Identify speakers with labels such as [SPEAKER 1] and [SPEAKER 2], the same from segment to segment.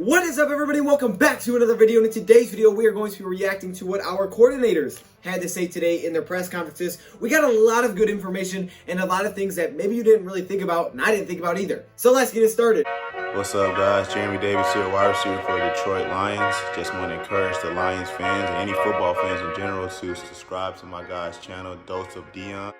[SPEAKER 1] What is up, everybody? Welcome back to another video. In today's video, we are going to be reacting to what our coordinators had to say today in their press conferences. We got a lot of good information and a lot of things that maybe you didn't really think about, and I didn't think about either. So let's get it started.
[SPEAKER 2] What's up, guys? Jeremy Davis here, wide receiver for the Detroit Lions. Just want to encourage the Lions fans and any football fans in general to subscribe to my guys' channel, DoseOfDion.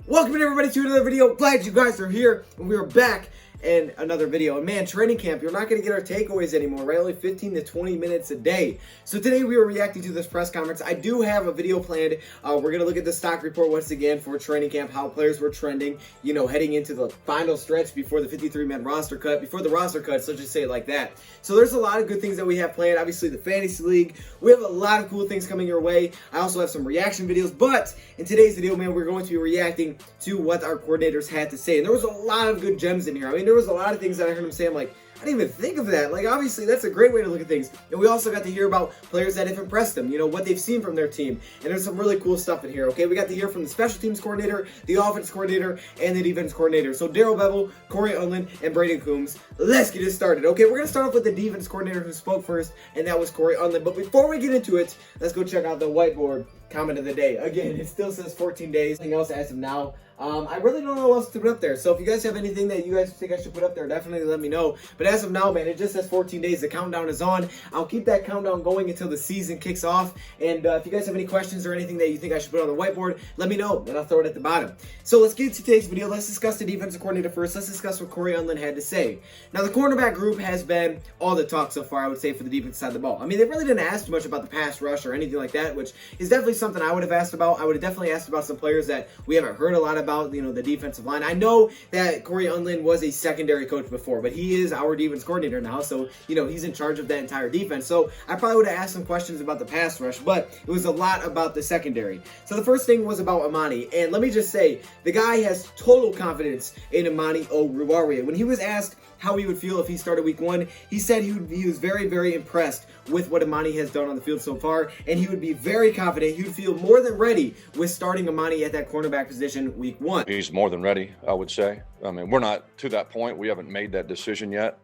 [SPEAKER 1] Welcome everybody to another video. Glad you guys are here, and we are back in another video. And man, training camp, you're not going to get our takeaways anymore, right? Only 15 to 20 minutes a day. So today we are reacting to this press conference. I do have a video planned. We're going to look at the stock report once again for training camp, how players were trending, you know, heading into the final stretch before the 53-man roster cut, before the roster cuts, let's just say it like that. So there's a lot of good things that we have planned. Obviously, the fantasy league. We have a lot of cool things coming your way. I also have some reaction videos, but in today's video, man, we're going to be reacting to what our coordinators had to say. And there was a lot of good gems in here. I mean, there was a lot of things that I heard him say. I'm like, I didn't even think of that. Like, obviously, that's a great way to look at things. And we also got to hear about players that have impressed them, you know, what they've seen from their team. And there's some really cool stuff in here, okay? We got to hear from the special teams coordinator, the offense coordinator, and the defense coordinator. So Darrell Bevell, Corey Undlin, and Brandon Coombs. Let's get it started, okay? We're going to start off with the defense coordinator who spoke first, and that was Corey Undlin. But before we get into it, let's go check out the whiteboard comment of the day. Again, it still says 14 days. Anything else as of now? I really don't know what else to put up there. So if you guys have anything that you guys think I should put up there, definitely let me know. But as of now, man, it just says 14 days. The countdown is on. I'll keep that countdown going until the season kicks off. And if you guys have any questions or anything that you think I should put on the whiteboard, let me know, and I'll throw it at the bottom. So let's get to today's video. Let's discuss the defensive coordinator first. Let's discuss what Corey Undlin had to say. Now, the cornerback group has been all the talk so far, I would say, for the defense side of the ball. I mean, they really didn't ask too much about the pass rush or anything like that, which is definitely something I would have asked about. I would have definitely asked about some players that we haven't heard a lot about, you know, the defensive line. I know that Corey Undlin was a secondary coach before, but he is our defense coordinator now, so, you know, he's in charge of that entire defense. So I probably would have asked some questions about the pass rush, but it was a lot about the secondary. So the first thing was about Amani, and let me just say, the guy has total confidence in Amani Oruwariye. When he was asked how he would feel if he started week one, he said he was very, very impressed with what Amani has done on the field so far, and he would be very confident. He would feel more than ready with starting Amani at that cornerback position week one.
[SPEAKER 3] He's more than ready, I would say. I mean, we're not to that point. We haven't made that decision yet.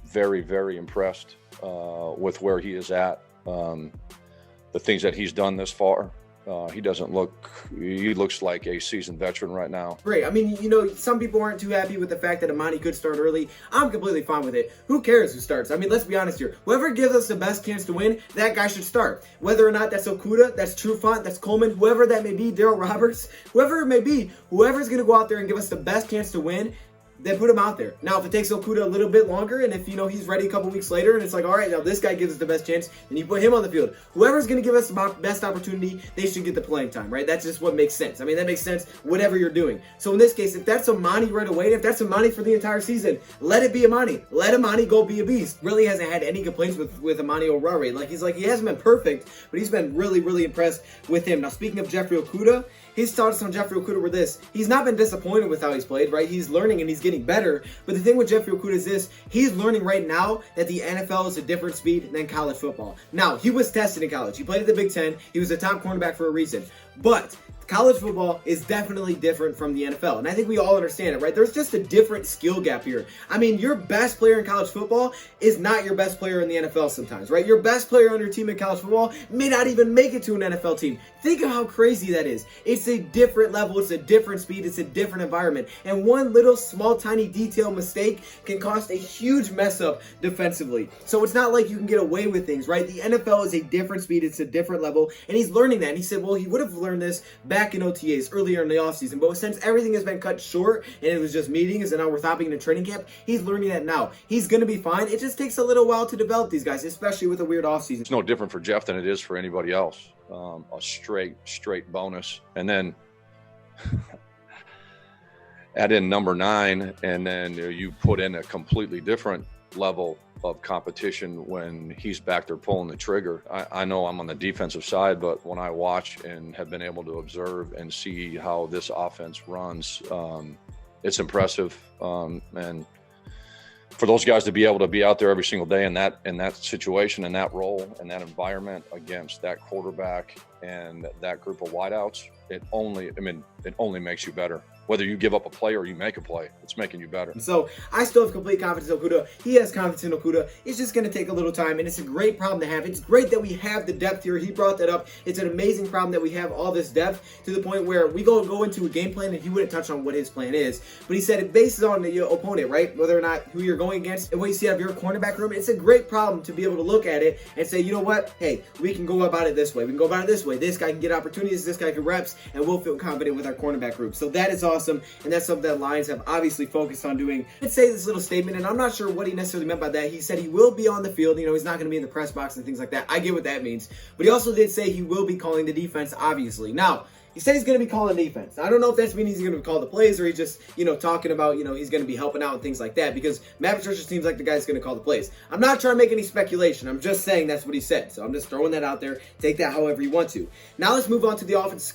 [SPEAKER 3] Very, very impressed with where he is at. The things that he's done this far. He looks like a seasoned veteran right now.
[SPEAKER 1] Great. I mean, you know, some people aren't too happy with the fact that Amani could start early. I'm completely fine with it. Who cares who starts? I mean, let's be honest here. Whoever gives us the best chance to win, that guy should start. Whether or not that's Okudah, that's Trufant, that's Coleman, whoever that may be, Darrell Roberts, whoever it may be, whoever's going to go out there and give us the best chance to win, then put him out there. Now, if it takes Okudah a little bit longer, and if, you know, he's ready a couple weeks later, and it's like, all right, now this guy gives us the best chance, then you put him on the field. Whoever's going to give us the best opportunity, they should get the playing time, right? That's just what makes sense. I mean, that makes sense whatever you're doing. So in this case, if that's Amani right away, if that's Amani for the entire season, let it be Amani. Let Amani go be a beast. Really hasn't had any complaints with Amani Oruwariye. Like, he hasn't been perfect, but he's been really, really impressed with him. Now, speaking of Jeffrey Okudah, his thoughts on Jeffrey Okudah were this. He's not been disappointed with how he's played, right? He's learning and he's getting better. But the thing with Jeffrey Okudah is this. He's learning right now that the NFL is a different speed than college football. Now, he was tested in college. He played at the Big Ten. He was a top cornerback for a reason. But college football is definitely different from the NFL. And I think we all understand it, right? There's just a different skill gap here. I mean, your best player in college football is not your best player in the NFL sometimes, right? Your best player on your team in college football may not even make it to an NFL team. Think of how crazy that is. It's a different level. It's a different speed. It's a different environment. And one little small, tiny detail mistake can cost a huge mess up defensively. So it's not like you can get away with things, right? The NFL is a different speed. It's a different level. And he's learning that. And he said, well, he would have learned this back in OTAs earlier in the offseason. But since everything has been cut short and it was just meetings and now we're stopping in training camp, he's learning that now. He's going to be fine. It just takes a little while to develop these guys, especially with a weird offseason.
[SPEAKER 3] It's no different for Jeff than it is for anybody else. A straight bonus. And then add in number 9, and then you put in a completely different level of competition when he's back there pulling the trigger. I know I'm on the defensive side, but when I watch and have been able to observe and see how this offense runs, it's impressive. And for those guys to be able to be out there every single day in that situation, in that role, in that environment against that quarterback and that group of wideouts, it only makes you better. whether you give up a play or you make a play, it's making you better.
[SPEAKER 1] So I still have complete confidence in Okudah. He has confidence in Okudah. It's just going to take a little time, and it's a great problem to have. It's great that we have the depth here. He brought that up. It's an amazing problem that we have all this depth to the point where we go into a game plan, and he wouldn't touch on what his plan is. But he said it bases on the opponent, right? Whether or not who you're going against and what you see out of your cornerback room. It's a great problem to be able to look at it and say, you know what? Hey, we can go about it this way. We can go about it this way. This guy can get opportunities. This guy can reps, and we'll feel confident with our cornerback group. So that is awesome, and that's something that Lions have obviously focused on doing. I'd say this little statement, and I'm not sure what he necessarily meant by that. He said he will be on the field. You know, he's not going to be in the press box and things like that. I get what that means. But he also did say he will be calling the defense, obviously. Now, he said he's going to be calling defense. I don't know if that's meaning he's going to call the plays or he's just, talking about, he's going to be helping out and things like that, because Matt Patricia seems like the guy's going to call the plays. I'm not trying to make any speculation. I'm just saying that's what he said. So I'm just throwing that out there. Take that however you want to. Now let's move on to the offense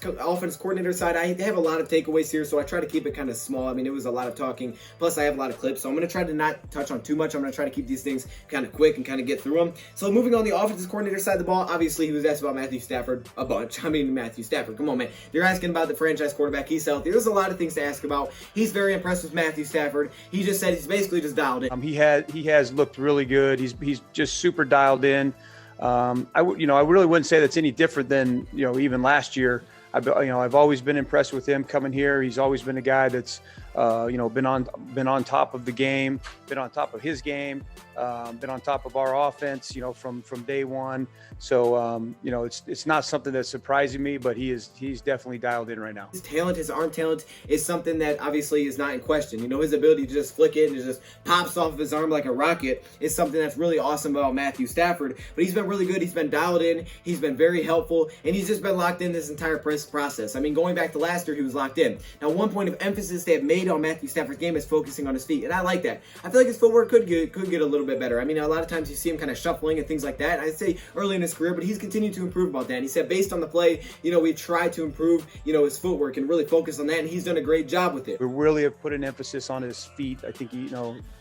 [SPEAKER 1] coordinator side. I have a lot of takeaways here, so I try to keep it kind of small. I mean, it was a lot of talking. Plus, I have a lot of clips, so I'm going to try to not touch on too much. I'm going to try to keep these things kind of quick and kind of get through them. So moving on the offensive coordinator side of the ball, obviously he was asked about Matthew Stafford a bunch. I mean, Matthew Stafford, come on, man. You're asking about the franchise quarterback. He's healthy. There's a lot of things to ask about. He's very impressed with Matthew Stafford. He just said he's basically just dialed in.
[SPEAKER 4] He has looked really good. He's just super dialed in. I really wouldn't say that's any different than even last year. I've always been impressed with him coming here. He's always been a guy that's been on top of the game, been on top of his game, been on top of our offense, from day one. So it's not something that's surprising me, but he's definitely dialed in right now.
[SPEAKER 1] His talent, his arm talent, is something that obviously is not in question. His ability to just flick it and it just pops off of his arm like a rocket is something that's really awesome about Matthew Stafford. But he's been really good. He's been dialed in. He's been very helpful, and he's just been locked in this entire process. I mean, going back to last year, he was locked in. Now, one point of emphasis they have made on Matthew Stafford's game is focusing on his feet, and I like that. I feel like his footwork could get a little bit better. I mean, a lot of times you see him kind of shuffling and things like that. I'd say early in his career, but he's continued to improve about that. And he said based on the play, we've tried to improve, his footwork and really focus on that, and he's done a great job with it.
[SPEAKER 4] We really have put an emphasis on his feet. I think,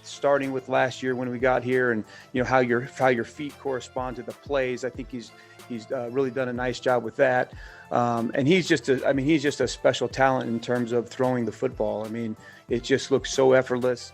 [SPEAKER 4] starting with last year when we got here, and how your feet correspond to the plays. I think he's really done a nice job with that. And he's just a special talent in terms of throwing the football. I mean, it just looks so effortless.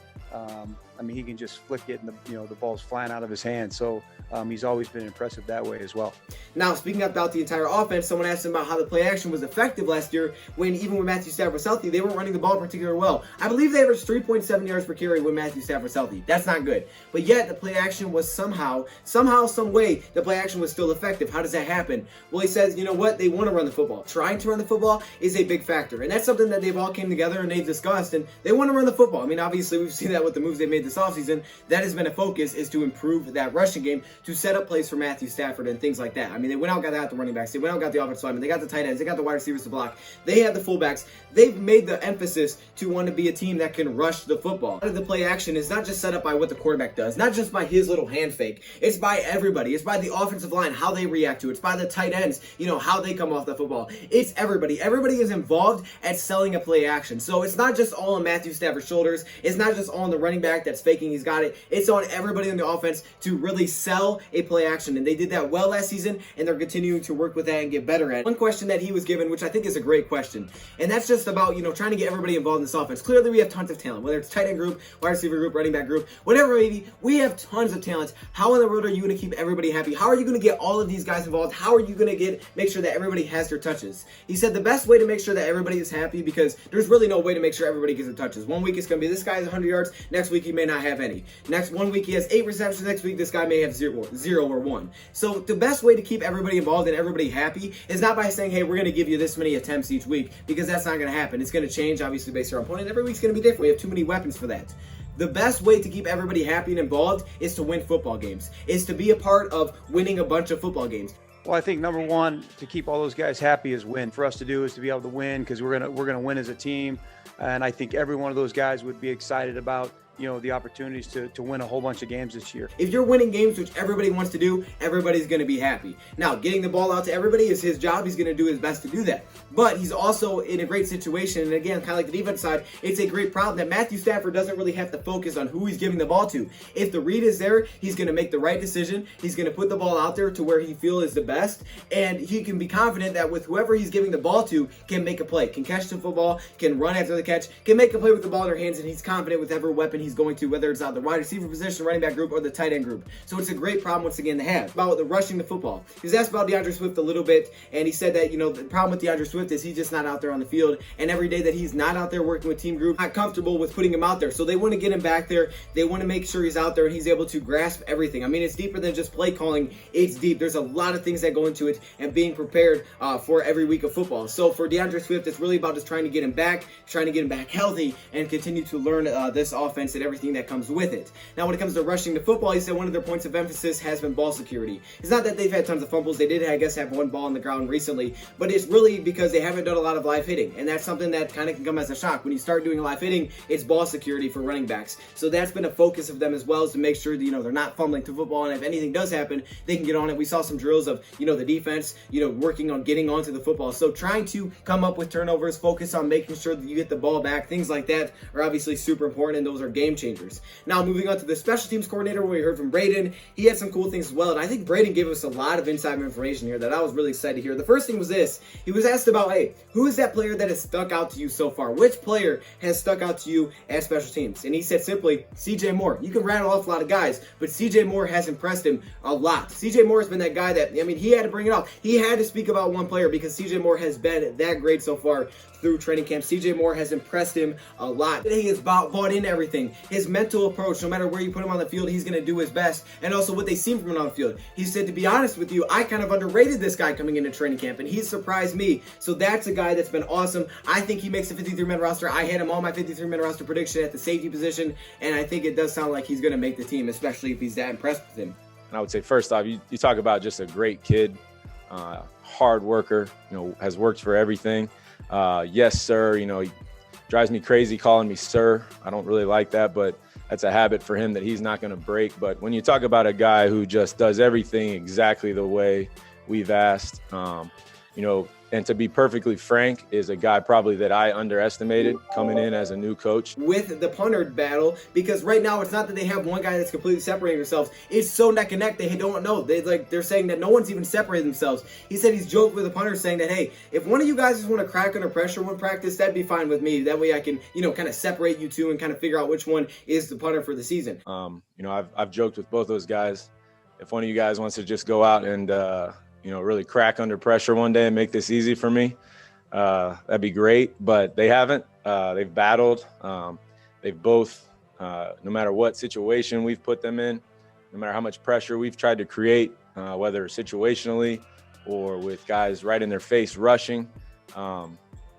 [SPEAKER 4] He can just flick it and the ball's flying out of his hand. So he's always been impressive that way as well.
[SPEAKER 1] Now, speaking about the entire offense, someone asked him about how the play action was effective last year when even when Matthew Stafford was healthy, they weren't running the ball particularly well. I believe they averaged 3.7 yards per carry when Matthew Stafford was healthy. That's not good. But yet the play action was somehow, some way, the play action was still effective. How does that happen? Well, he says, what? They want to run the football. Trying to run the football is a big factor. And that's something that they've all came together and they've discussed, and they want to run the football. I mean, obviously, we've seen that with the moves they made this offseason. That has been a focus, is to improve that rushing game, to set up plays for Matthew Stafford and things like that. I mean, they went out and got the running backs. They went out and got the offensive linemen. They got the tight ends. They got the wide receivers to block. They have the fullbacks. They've made the emphasis to want to be a team that can rush the football. The play action is not just set up by what the quarterback does, not just by his little hand fake. It's by everybody. It's by the offensive line, how they react to it. It's by the tight ends, how they come off the football. It's everybody. Everybody is involved at selling a play action. So it's not just all on Matthew Stafford's shoulders. It's not just all on the running back that's faking he's got it. It's on everybody in the offense to really sell a play action. And they did that well last season, and they're continuing to work with that and get better at it. One question that he was given, which I think is a great question, and that's just about, trying to get everybody involved in this offense. Clearly, we have tons of talent, whether it's tight end group, wide receiver group, running back group, whatever it may be, we have tons of talent. How in the world are you going to keep everybody happy? How are you going to get all of these guys involved? How are you going to make sure that everybody has their touches? He said the best way to make sure that everybody is happy, because there's really no way to make sure everybody gets their touches. One week it's going to be this guy has 100 yards, next week he may not have any. One week he has 8 receptions, next week this guy may have 0 or 1. So the best way to keep everybody involved and everybody happy is not by saying, hey, we're going to give you this many attempts each week, because that's not going to happen. It's going to change, obviously, based on our opponent. Every week's going to be different. We have too many weapons for that. The best way to keep everybody happy and involved is to win football games, is to be a part of winning a bunch of football games.
[SPEAKER 4] Well, I think number one, to keep all those guys happy is win. For us to do is to be able to win, because we're gonna win as a team. And I think every one of those guys would be excited about the opportunities to win a whole bunch of games this year.
[SPEAKER 1] If you're winning games, which everybody wants to do, everybody's going to be happy. Now, getting the ball out to everybody is his job. He's going to do his best to do that. But he's also in a great situation. And again, kind of like the defense side, it's a great problem that Matthew Stafford doesn't really have to focus on who he's giving the ball to. If the read is there, he's going to make the right decision. He's going to put the ball out there to where he feels is the best. And he can be confident that with whoever he's giving the ball to can make a play, can catch the football, can run after the catch, can make a play with the ball in their hands, and he's confident with every weapon he's going to, whether it's out the wide receiver position, running back group, or the tight end group. So it's a great problem once again to have. About the rushing the football. He was asked about DeAndre Swift a little bit, and he said that, the problem with DeAndre Swift is he's just not out there on the field, and every day that he's not out there working with team group, not comfortable with putting him out there. So they want to get him back there. They want to make sure he's out there and he's able to grasp everything. I mean, it's deeper than just play calling. It's deep. There's a lot of things that go into it and being prepared for every week of football. So for DeAndre Swift, it's really about just trying to get him back, healthy, and continue to learn this offense and everything that comes with it. Now, when it comes to rushing the football, he said one of their points of emphasis has been ball security. It's not that they've had tons of fumbles. They did, I guess, have one ball on the ground recently, but it's really because they haven't done a lot of live hitting, and that's something that kind of can come as a shock. When you start doing live hitting, it's ball security for running backs. So that's been a focus of them as well, is to make sure that, they're not fumbling to football, and if anything does happen, they can get on it. We saw some drills of, the defense, working on getting onto the football. So trying to come up with turnovers, focus on making sure that you get the ball back, things like that are obviously super important, and those are game changers. Now, moving on to the special teams coordinator, where we heard from Braden, he had some cool things as well, and I think Braden gave us a lot of inside information here that I was really excited to hear. The first thing was this. He was asked about, hey, who is that player that has stuck out to you so far? Which player has stuck out to you at special teams? And he said simply, CJ Moore. You can rattle off a lot of guys, but CJ Moore has impressed him a lot. CJ Moore has been that guy that, he had to bring it up. He had to speak about one player because CJ Moore has been that great so far through training camp. CJ Moore has impressed him a lot. He has bought into everything. His mental approach, no matter where you put him on the field, he's going to do his best. And also what they seen from him on the field. He said, to be honest with you, I kind of underrated this guy coming into training camp, and he surprised me. So that's a guy that's been awesome. I think he makes the 53-man roster. I had him on my 53-man roster prediction at the safety position, and I think it does sound like he's going to make the team, especially if he's that impressed with him.
[SPEAKER 5] And I would say, first off, you talk about just a great kid, hard worker, has worked for everything. Yes, sir. He drives me crazy calling me sir. I don't really like that, but that's a habit for him that he's not going to break. But when you talk about a guy who just does everything exactly the way we've asked, and to be perfectly frank, is a guy probably that I underestimated coming in as a new coach.
[SPEAKER 1] With the punter battle, because right now it's not that they have one guy that's completely separating themselves. It's so neck and neck, they don't know. They're saying that no one's even separated themselves. He said he's joked with the punter saying that, hey, if one of you guys just want to crack under pressure one practice, that'd be fine with me. That way I can, kind of separate you two and kind of figure out which one is the punter for the season.
[SPEAKER 5] I've joked with both those guys. If one of you guys wants to just go out and, really crack under pressure one day and make this easy for me, that'd be great. But they haven't. They've battled. They've both, no matter what situation we've put them in, no matter how much pressure we've tried to create, whether situationally or with guys right in their face rushing,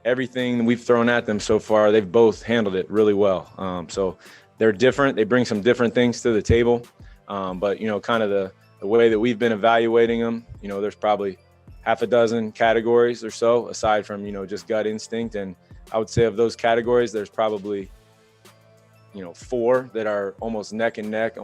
[SPEAKER 5] everything we've thrown at them so far, they've both handled it really well. So they're different. They bring some different things to the table. But, kind of the way that we've been evaluating them, there's probably half a dozen categories or so, aside from, just gut instinct. And I would say of those categories, there's probably, 4 that are almost neck and neck.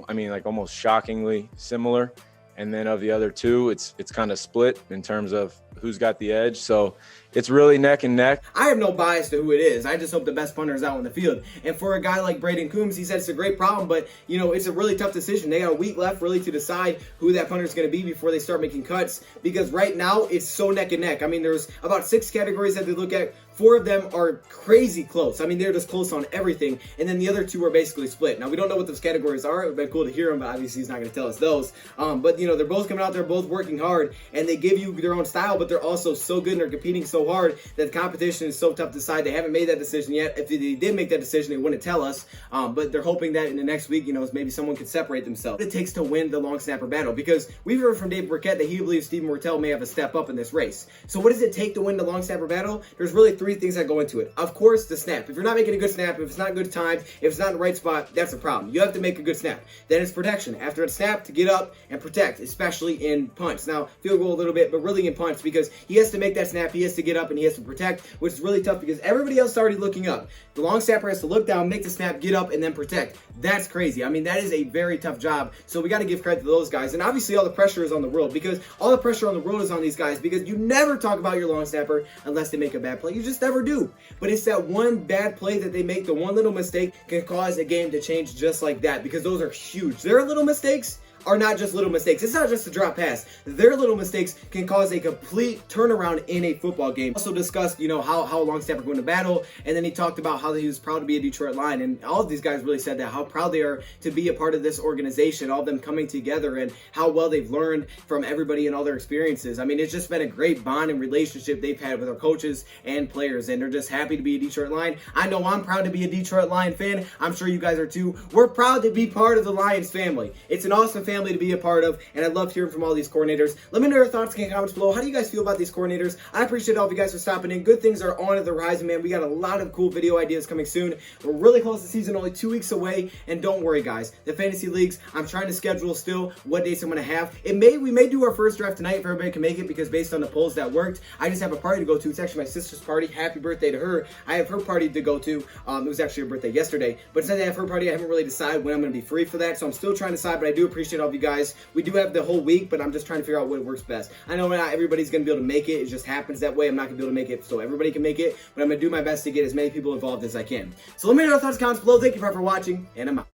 [SPEAKER 5] Almost shockingly similar. And then of the other 2, it's kind of split in terms of who's got the edge. So it's really neck and neck.
[SPEAKER 1] I have no bias to who it is. I just hope the best punter is out on the field. And for a guy like Braden Coombs, he said it's a great problem, but, it's a really tough decision. They got a week left really to decide who that punter is going to be before they start making cuts, because right now it's so neck and neck. There's about 6 categories that they look at. 4 of them are crazy close. They're just close on everything. And then the other 2 are basically split. Now, we don't know what those categories are. It would be cool to hear them, but obviously he's not going to tell us those. But, they're both coming out there, both working hard, and they give you their own style, but they're also so good and they're competing so hard that the competition is so tough to decide. They haven't made that decision yet. If they did make that decision, they wouldn't tell us. But they're hoping that in the next week, maybe someone could separate themselves. What it takes to win the long snapper battle, because we've heard from Dave Burkett that he believes Stephen Mortel may have a step up in this race. So what does it take to win the long snapper battle? There's really 3 things that go into it. Of course, the snap. If you're not making a good snap, if it's not good time, if it's not in the right spot, that's a problem. You have to make a good snap. Then it's protection. After a snap, to get up and protect, especially in punts. Now, field goal a little bit, but really in punts, because he has to make that snap. He has to get get up and he has to protect, which is really tough because everybody else is already looking up. The long snapper has to look down, make the snap, get up, and then protect. That's crazy. I mean, that is a very tough job. So we got to give credit to those guys. And obviously all the pressure is on the world, because all the pressure on the world is on these guys, because you never talk about your long snapper unless they make a bad play. You just never do. But it's that one bad play that they make, the one little mistake can cause a game to change just like that, because those are huge. Their little mistakes are not just little mistakes. It's not just a drop pass. Their little mistakes can cause a complete turnaround in a football game. Also discussed, how long snapper going to battle, and then he talked about how he was proud to be a Detroit Lion, and all of these guys really said that, how proud they are to be a part of this organization, all of them coming together, and how well they've learned from everybody and all their experiences. I mean, it's just been a great bond and relationship they've had with our coaches and players, and they're just happy to be a Detroit Lion. I know I'm proud to be a Detroit Lion fan. I'm sure you guys are too. We're proud to be part of the Lions family. It's an awesome family to be a part of, and I love hearing from all these coordinators. Let me know your thoughts in the comments below. How do you guys feel about these coordinators? I appreciate all of you guys for stopping in. Good things are on the horizon, man. We got a lot of cool video ideas coming soon. We're really close to season, only 2 weeks away, and don't worry, guys. The fantasy leagues, I'm trying to schedule still what dates I'm going to have. We may do our first draft tonight if everybody can make it, because based on the polls that worked, I just have a party to go to. It's actually my sister's party. Happy birthday to her. I have her party to go to. It was actually her birthday yesterday, but since I have her party, I haven't really decided when I'm going to be free for that, so I'm still trying to decide, but I do appreciate all of you guys. We do have the whole week, but I'm just trying to figure out what works best. I know not everybody's going to be able to make it. It just happens that way. I'm not going to be able to make it so everybody can make it, but I'm going to do my best to get as many people involved as I can. So let me know your thoughts in the comments below. Thank you for watching, and I'm out.